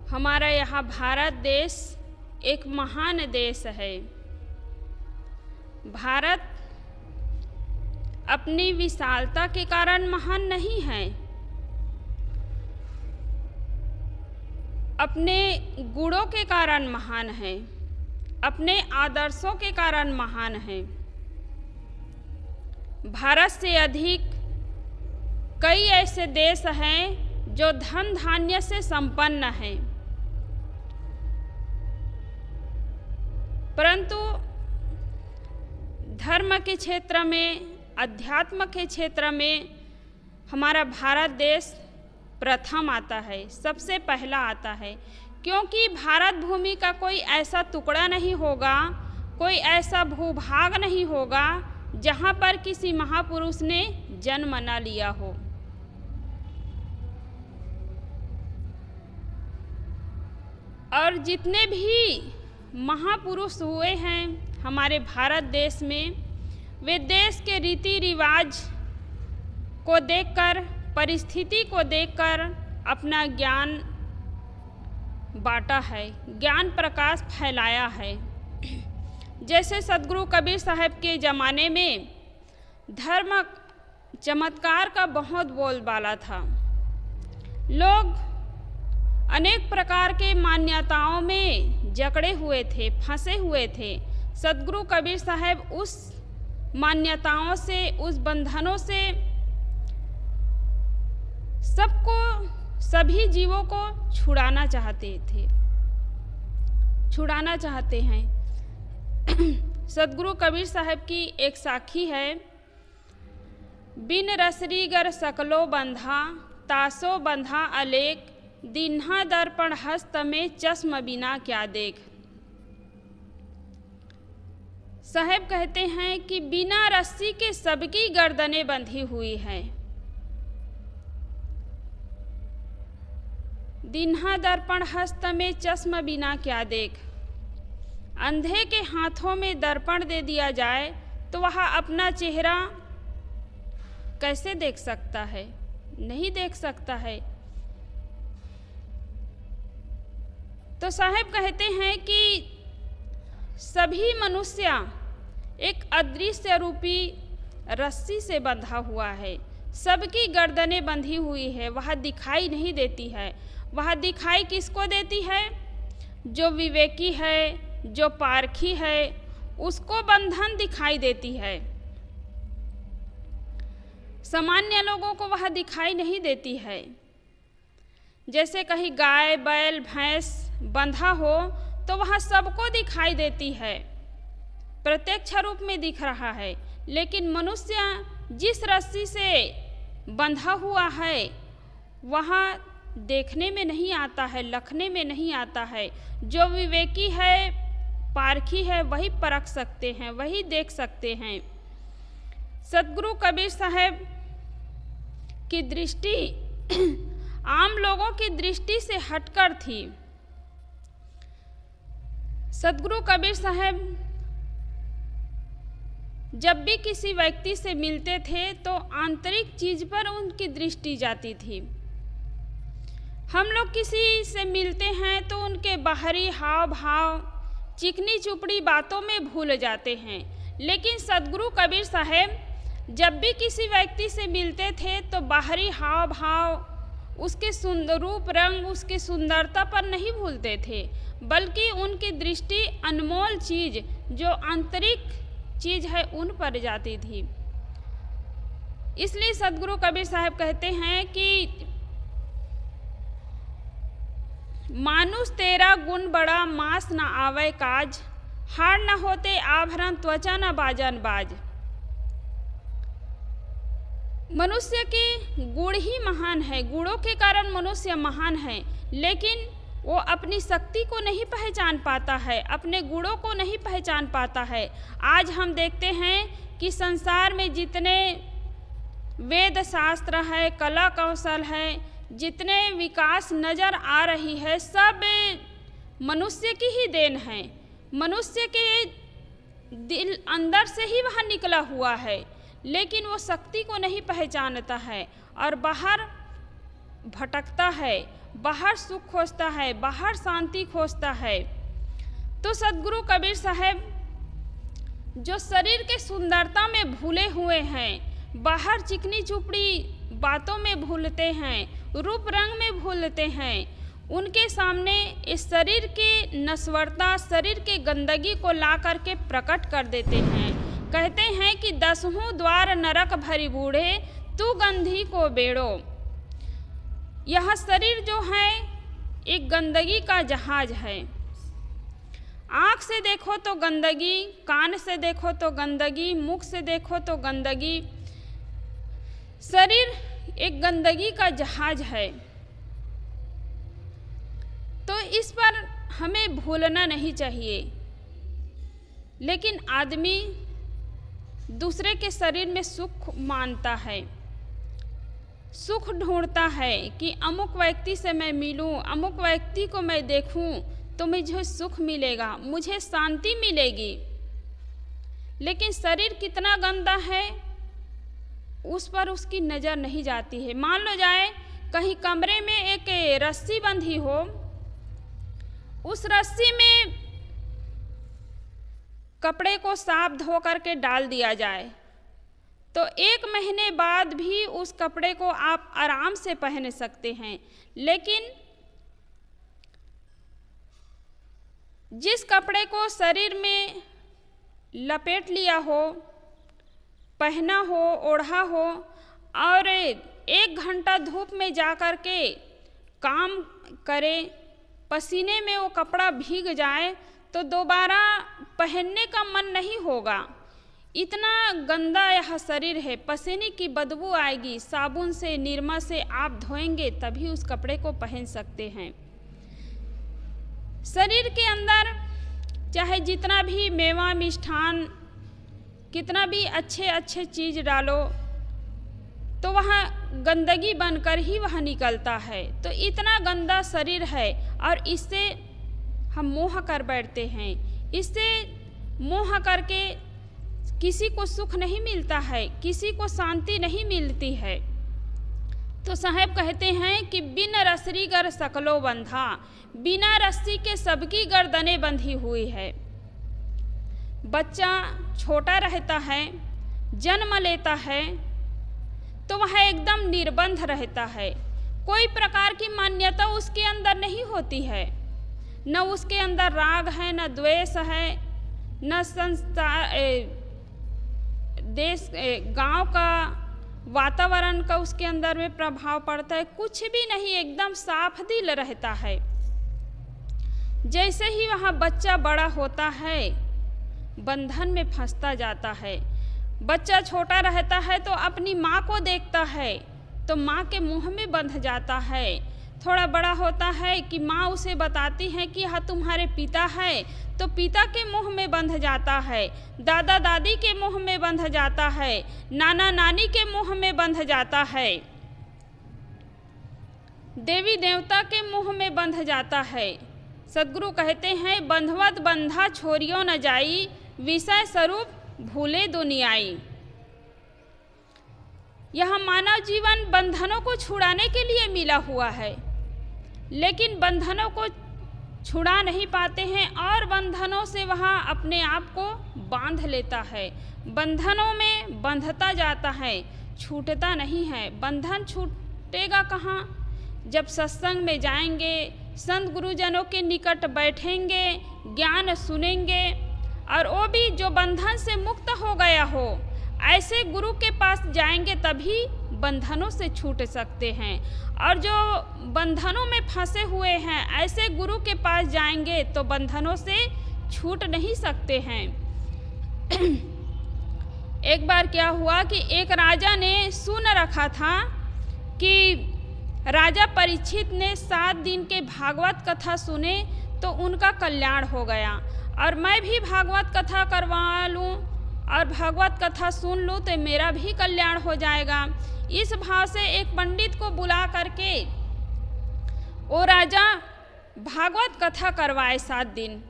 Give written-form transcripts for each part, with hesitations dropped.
हमारा यहाँ भारत देश एक महान देश है। भारत अपनी विशालता के कारण महान नहीं है, अपने गुणों के कारण महान है, अपने आदर्शों के कारण महान है। भारत से अधिक कई ऐसे देश हैं जो धन धान्य से संपन्न हैं, परंतु धर्म के क्षेत्र में, अध्यात्म के क्षेत्र में हमारा भारत देश प्रथम आता है, सबसे पहला आता है। क्योंकि भारत भूमि का कोई ऐसा टुकड़ा नहीं होगा, कोई ऐसा भूभाग नहीं होगा जहाँ पर किसी महापुरुष ने जन्म न लिया हो। और जितने भी महापुरुष हुए हैं हमारे भारत देश में, वे देश के रीति रिवाज को देखकर, परिस्थिति को देखकर अपना ज्ञान बांटा है, ज्ञान प्रकाश फैलाया है। जैसे सदगुरु कबीर साहब के ज़माने में धर्म चमत्कार का बहुत बोलबाला था। लोग अनेक प्रकार के मान्यताओं में जकड़े हुए थे, फंसे हुए थे। सदगुरु कबीर साहब उस मान्यताओं से, उस बंधनों से सबको, सभी जीवों को छुड़ाना चाहते थे, छुड़ाना चाहते हैं। सदगुरु कबीर साहब की एक साखी है, बिन रसरी गर सकलो बंधा, तासो बंधा अलेख, दिन्हा दर्पण हस्त में चश्म बिना क्या देख। साहब कहते हैं कि बिना रस्सी के सबकी गर्दनें बंधी हुई हैं। दिन्हा दर्पण हस्त में चश्म बिना क्या देख। अंधे के हाथों में दर्पण दे दिया जाए तो वह अपना चेहरा कैसे देख सकता है? नहीं देख सकता है। तो साहब कहते हैं कि सभी मनुष्य एक अदृश्य रूपी रस्सी से बंधा हुआ है, सबकी गर्दनें बंधी हुई है, वह दिखाई नहीं देती है। वह दिखाई किसको देती है? जो विवेकी है, जो पारखी है, उसको बंधन दिखाई देती है। सामान्य लोगों को वह दिखाई नहीं देती है। जैसे कहीं गाय, बैल, भैंस बंधा हो तो वह सबको दिखाई देती है, प्रत्यक्ष रूप में दिख रहा है। लेकिन मनुष्य जिस रस्सी से बंधा हुआ है वह देखने में नहीं आता है, लखने में नहीं आता है। जो विवेकी है, पारखी है, वही परख सकते हैं, वही देख सकते हैं। सदगुरु कबीर साहब की दृष्टि आम लोगों की दृष्टि से हटकर थी। सदगुरु कबीर साहब जब भी किसी व्यक्ति से मिलते थे तो आंतरिक चीज पर उनकी दृष्टि जाती थी। हम लोग किसी से मिलते हैं तो उनके बाहरी हाव भाव, चिकनी चुपड़ी बातों में भूल जाते हैं। लेकिन सदगुरु कबीर साहब जब भी किसी व्यक्ति से मिलते थे तो बाहरी हाव भाव, उसके सुंदर रूप रंग, उसकी सुंदरता पर नहीं भूलते थे, बल्कि उनकी दृष्टि अनमोल चीज, जो आंतरिक चीज है, उन पर जाती थी। इसलिए सदगुरु कबीर साहब कहते हैं कि मानुष तेरा गुण बड़ा, मास न आवे काज, हार न होते आभरण, त्वचा न बाजन बाज। मनुष्य के गुण ही महान है, गुणों के कारण मनुष्य महान है, लेकिन वो अपनी शक्ति को नहीं पहचान पाता है, अपने गुणों को नहीं पहचान पाता है। आज हम देखते हैं कि संसार में जितने वेद शास्त्र है, कला कौशल है, जितने विकास नज़र आ रही है, सब मनुष्य की ही देन है। मनुष्य के दिल अंदर से ही वह निकला हुआ है, लेकिन वो शक्ति को नहीं पहचानता है और बाहर भटकता है, बाहर सुख खोजता है, बाहर शांति खोजता है। तो सद्गुरु कबीर साहब जो शरीर के सुंदरता में भूले हुए हैं, बाहर चिकनी चुपड़ी बातों में भूलते हैं, रूप रंग में भूलते हैं, उनके सामने इस शरीर के नश्वरता, शरीर के गंदगी को ला करके प्रकट कर देते हैं। कहते हैं कि 10 द्वार नरक भरी बूढ़े, तू गंधी को बेड़ो। यह शरीर जो है एक गंदगी का जहाज है। आँख से देखो तो गंदगी, कान से देखो तो गंदगी, मुख से देखो तो गंदगी। शरीर एक गंदगी का जहाज है। तो इस पर हमें भूलना नहीं चाहिए। लेकिन आदमी दूसरे के शरीर में सुख मानता है, सुख ढूंढता है कि अमुक व्यक्ति से मैं मिलूं, अमुक व्यक्ति को मैं देखूं तो मुझे सुख मिलेगा, मुझे शांति मिलेगी। लेकिन शरीर कितना गंदा है उस पर उसकी नज़र नहीं जाती है। मान लो जाए कहीं कमरे में एक रस्सी बंधी हो, उस रस्सी में कपड़े को साफ धो करके डाल दिया जाए तो 1 महीने बाद भी उस कपड़े को आप आराम से पहन सकते हैं। लेकिन जिस कपड़े को शरीर में लपेट लिया हो, पहना हो, ओढ़ा हो और 1 घंटा धूप में जा कर के काम करे, पसीने में वो कपड़ा भीग जाए तो दोबारा पहनने का मन नहीं होगा। इतना गंदा यह शरीर है, पसीने की बदबू आएगी। साबुन से, निरमा से आप धोएंगे तभी उस कपड़े को पहन सकते हैं। शरीर के अंदर चाहे जितना भी मेवा मिष्ठान, कितना भी अच्छे अच्छे चीज़ डालो तो वह गंदगी बनकर ही वह निकलता है। तो इतना गंदा शरीर है और इससे हम मोह कर बैठते हैं। इससे मोह करके किसी को सुख नहीं मिलता है, किसी को शांति नहीं मिलती है। तो साहब कहते हैं कि बिन रसरी गर सकलो बंधा, बिना रस्सी के सबकी गर्दनें बंधी हुई है। बच्चा छोटा रहता है, जन्म लेता है तो वह एकदम निर्बंध रहता है। कोई प्रकार की मान्यता उसके अंदर नहीं होती है, न उसके अंदर राग है, न द्वेष है, न संस्कार देश गांव का वातावरण का उसके अंदर में प्रभाव पड़ता है, कुछ भी नहीं, एकदम साफ दिल रहता है। जैसे ही वह बच्चा बड़ा होता है बंधन में फंसता जाता है। बच्चा छोटा रहता है तो अपनी माँ को देखता है तो माँ के मुंह में बंध जाता है। थोड़ा बड़ा होता है कि माँ उसे बताती है कि यह तुम्हारे पिता है तो पिता के मुंह में बंध जाता है, दादा दादी के मुंह में बंध जाता है, नाना नानी के मुंह में बंध जाता है, देवी देवता के मुंह में बंध जाता है। सद्गुरु कहते हैं बंधवत बंधा छोरियो न जाई, विषय स्वरूप भूले दुनियाई। यह मानव जीवन बंधनों को छुड़ाने के लिए मिला हुआ है, लेकिन बंधनों को छुड़ा नहीं पाते हैं और बंधनों से वह अपने आप को बांध लेता है। बंधनों में बंधता जाता है, छूटता नहीं है। बंधन छूटेगा कहाँ? जब सत्संग में जाएंगे, संत गुरुजनों के निकट बैठेंगे, ज्ञान सुनेंगे और वो भी जो बंधन से मुक्त हो गया हो, ऐसे गुरु के पास जाएंगे तभी बंधनों से छूट सकते हैं। और जो बंधनों में फंसे हुए हैं ऐसे गुरु के पास जाएंगे तो बंधनों से छूट नहीं सकते हैं। एक बार क्या हुआ कि एक राजा ने सुन रखा था कि राजा परीक्षित ने 7 दिन के भागवत कथा सुने तो उनका कल्याण हो गया, और मैं भी भागवत कथा करवा लूँ और भागवत कथा सुन लूँ तो मेरा भी कल्याण हो जाएगा। इस भाव से एक पंडित को बुला करके वो राजा भागवत कथा करवाए 7 दिन,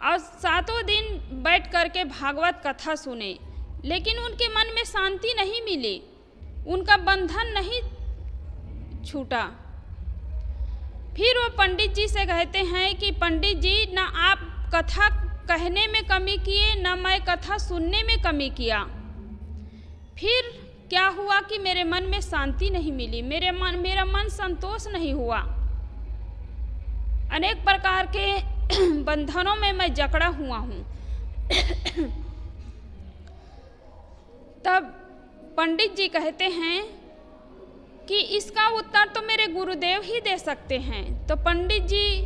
और 7 दिन बैठ करके भागवत कथा सुने, लेकिन उनके मन में शांति नहीं मिली, उनका बंधन नहीं छूटा। फिर वो पंडित जी से कहते हैं कि पंडित जी, ना आप कथा कहने में कमी किए, ना मैं कथा सुनने में कमी किया। फिर क्या हुआ कि मेरे मन में शांति नहीं मिली, मेरा मन संतोष नहीं हुआ। अनेक प्रकार के बंधनों में मैं जकड़ा हुआ हूँ। तब पंडित जी कहते हैं कि इसका उत्तर तो मेरे गुरुदेव ही दे सकते हैं। तो पंडित जी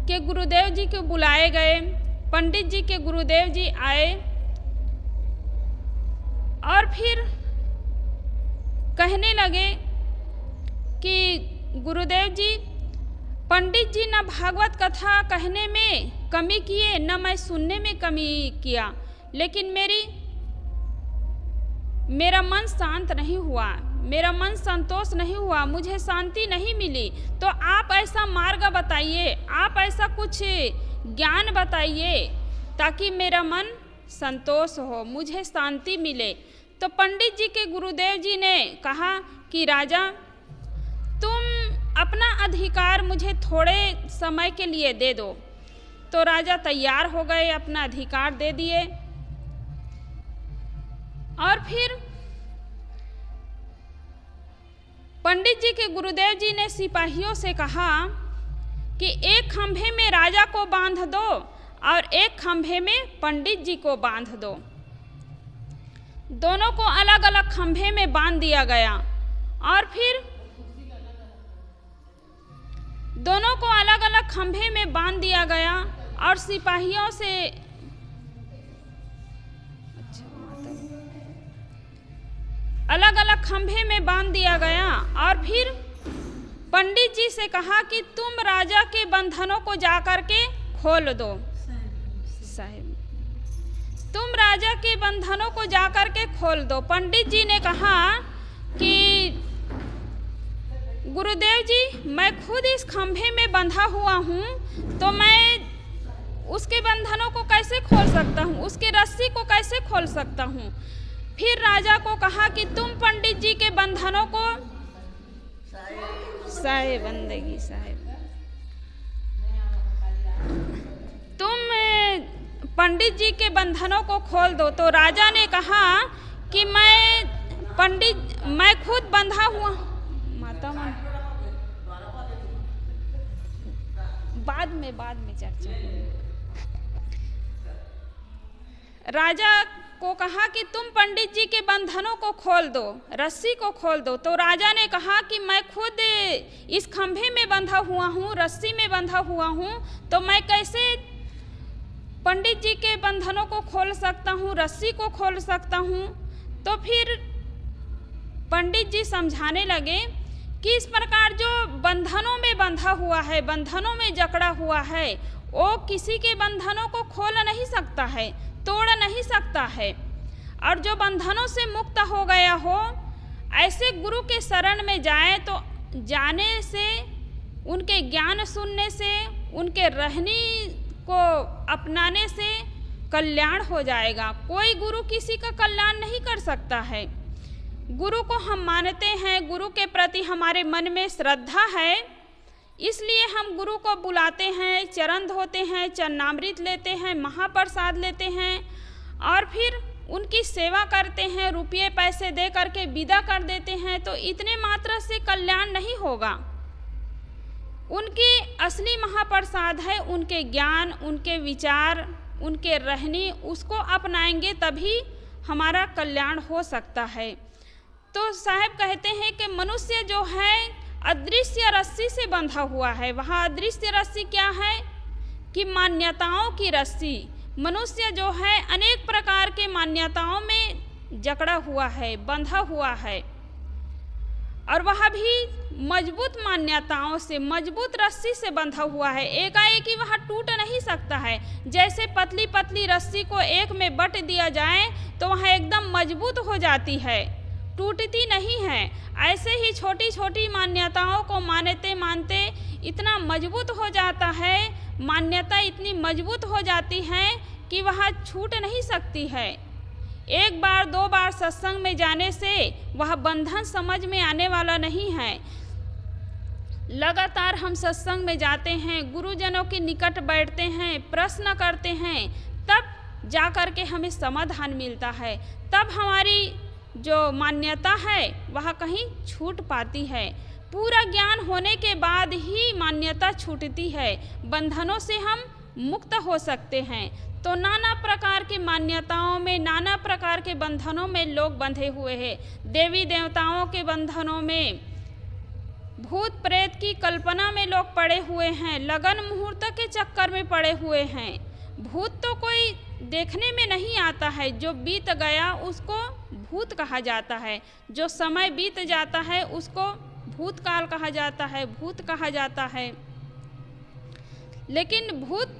के गुरुदेव जी को बुलाए गए। पंडित जी के गुरुदेव जी आए और फिर कहने लगे कि गुरुदेव जी, पंडित जी न भागवत कथा कहने में कमी किए, न मैं सुनने में कमी किया, लेकिन मेरा मन शांत नहीं हुआ, मेरा मन संतोष नहीं हुआ, मुझे शांति नहीं मिली। तो आप ऐसा मार्ग बताइए, आप ऐसा कुछ ज्ञान बताइए ताकि मेरा मन संतोष हो, मुझे शांति मिले। तो पंडित जी के गुरुदेव जी ने कहा कि राजा, तुम अपना अधिकार मुझे थोड़े समय के लिए दे दो। तो राजा तैयार हो गए, अपना अधिकार दे दिए। और फिर पंडित जी के गुरुदेव जी ने सिपाहियों से कहा कि एक खंभे में राजा को बांध दो और एक खंभे में पंडित जी को बांध दो। दोनों को अलग अलग खंभे में बांध दिया गया और फिर दोनों को अलग अलग खंभे में बांध दिया गया और सिपाहियों से अलग अलग खंभे में बांध दिया गया और फिर पंडित जी से कहा कि तुम राजा के बंधनों को जाकर के खोल दो। साहिब, तुम राजा के बंधनों को जाकर के खोल दो। पंडित जी ने कहा कि गुरुदेव जी, मैं खुद इस खंभे में बंधा हुआ हूँ, तो मैं उसके बंधनों को कैसे खोल सकता हूँ, उसके रस्सी को कैसे खोल सकता हूँ। फिर राजा को कहा कि तुम पंडित जी के बंधनों को साहिब बंदगी साहिब तुम पंडित जी के बंधनों को खोल दो। तो राजा ने कहा कि मैं खुद बंधा हुआ। माता बाद में चर्चा होगी। राजा को कहा कि तुम पंडित जी के बंधनों को खोल दो, रस्सी को खोल दो। तो राजा ने कहा कि मैं खुद इस खंभे में बंधा हुआ हूँ, रस्सी में बंधा हुआ हूँ, तो मैं कैसे पंडित जी के बंधनों को खोल सकता हूँ, रस्सी को खोल सकता हूँ। तो फिर पंडित जी समझाने लगे कि इस प्रकार जो बंधनों में बंधा हुआ है, बंधनों में जकड़ा हुआ है, वो किसी के बंधनों को खोल नहीं सकता है, तोड़ नहीं सकता है। और जो बंधनों से मुक्त हो गया हो, ऐसे गुरु के शरण में जाए तो जाने से, उनके ज्ञान सुनने से, उनके रहनी को अपनाने से कल्याण हो जाएगा। कोई गुरु किसी का कल्याण नहीं कर सकता है। गुरु को हम मानते हैं, गुरु के प्रति हमारे मन में श्रद्धा है, इसलिए हम गुरु को बुलाते हैं, चरण धोते हैं, चरणामृत लेते हैं, महाप्रसाद लेते हैं और फिर उनकी सेवा करते हैं, रुपये पैसे दे करके विदा कर देते हैं। तो इतने मात्र से कल्याण नहीं होगा। उनके असली महाप्रसाद है उनके ज्ञान, उनके विचार, उनके रहनी, उसको अपनाएंगे तभी हमारा कल्याण हो सकता है। तो साहब कहते हैं कि मनुष्य जो है अदृश्य रस्सी से बंधा हुआ है। वहाँ अदृश्य रस्सी क्या है कि मान्यताओं की रस्सी। मनुष्य जो है अनेक प्रकार के मान्यताओं में जकड़ा हुआ है, बंधा हुआ है, और वह भी मजबूत मान्यताओं से, मजबूत रस्सी से बंधा हुआ है। एकाएक ही वह टूट नहीं सकता है। जैसे पतली पतली रस्सी को एक में बट दिया जाए तो वह एकदम मजबूत हो जाती है, टूटती नहीं है। ऐसे ही छोटी छोटी मान्यताओं को मानते मानते इतना मजबूत हो जाता है, मान्यता इतनी मजबूत हो जाती है कि वह छूट नहीं सकती है। एक बार दो बार सत्संग में जाने से वह बंधन समझ में आने वाला नहीं है। लगातार हम सत्संग में जाते हैं, गुरुजनों के निकट बैठते हैं, प्रश्न करते हैं, तब जा कर के हमें समाधान मिलता है। तब हमारी जो मान्यता है वह कहीं छूट पाती है। पूरा ज्ञान होने के बाद ही मान्यता छूटती है, बंधनों से हम मुक्त हो सकते हैं। तो नाना प्रकार की मान्यताओं में, नाना प्रकार के बंधनों में लोग बंधे हुए हैं। देवी देवताओं के बंधनों में, भूत प्रेत की कल्पना में लोग पड़े हुए हैं, लगन मुहूर्त के चक्कर में पड़े हुए हैं। भूत तो कोई देखने में नहीं आता है, जो बीत गया उसको भूत कहा जाता है, जो समय बीत जाता है उसको भूतकाल कहा जाता है, भूत कहा जाता है। लेकिन भूत,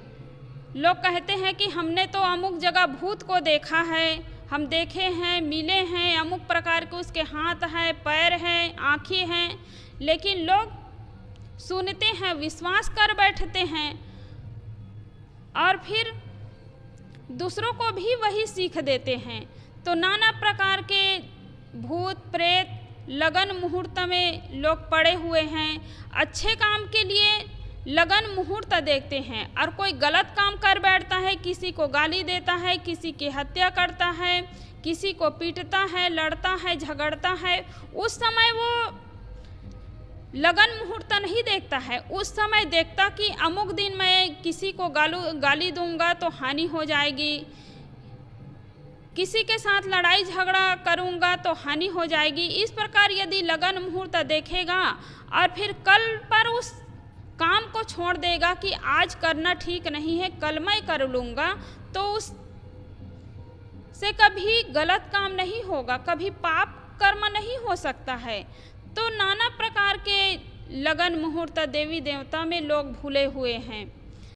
लोग कहते हैं कि हमने तो अमुक जगह भूत को देखा है, हम देखे हैं, मिले हैं, अमुक प्रकार के उसके हाथ हैं, पैर हैं, आँखें हैं। लेकिन लोग सुनते हैं, विश्वास कर बैठते हैं और फिर दूसरों को भी वही सीख देते हैं। तो नाना प्रकार के भूत प्रेत लगन मुहूर्त में लोग पड़े हुए हैं। अच्छे काम के लिए लगन मुहूर्त देखते हैं और कोई गलत काम कर बैठता है, किसी को गाली देता है, किसी की हत्या करता है, किसी को पीटता है, लड़ता है, झगड़ता है, उस समय वो लगन मुहूर्त नहीं देखता है। उस समय देखता कि अमुक दिन मैं किसी को गाली दूंगा तो हानि हो जाएगी, किसी के साथ लड़ाई झगड़ा करूंगा तो हानि हो जाएगी। इस प्रकार यदि लगन मुहूर्त देखेगा और फिर कल पर उस काम को छोड़ देगा कि आज करना ठीक नहीं है, कल मैं कर लूँगा, तो उस से कभी गलत काम नहीं होगा, कभी पाप कर्म नहीं हो सकता है। तो नाना प्रकार के लगन मुहूर्त देवी देवता में लोग भूले हुए हैं।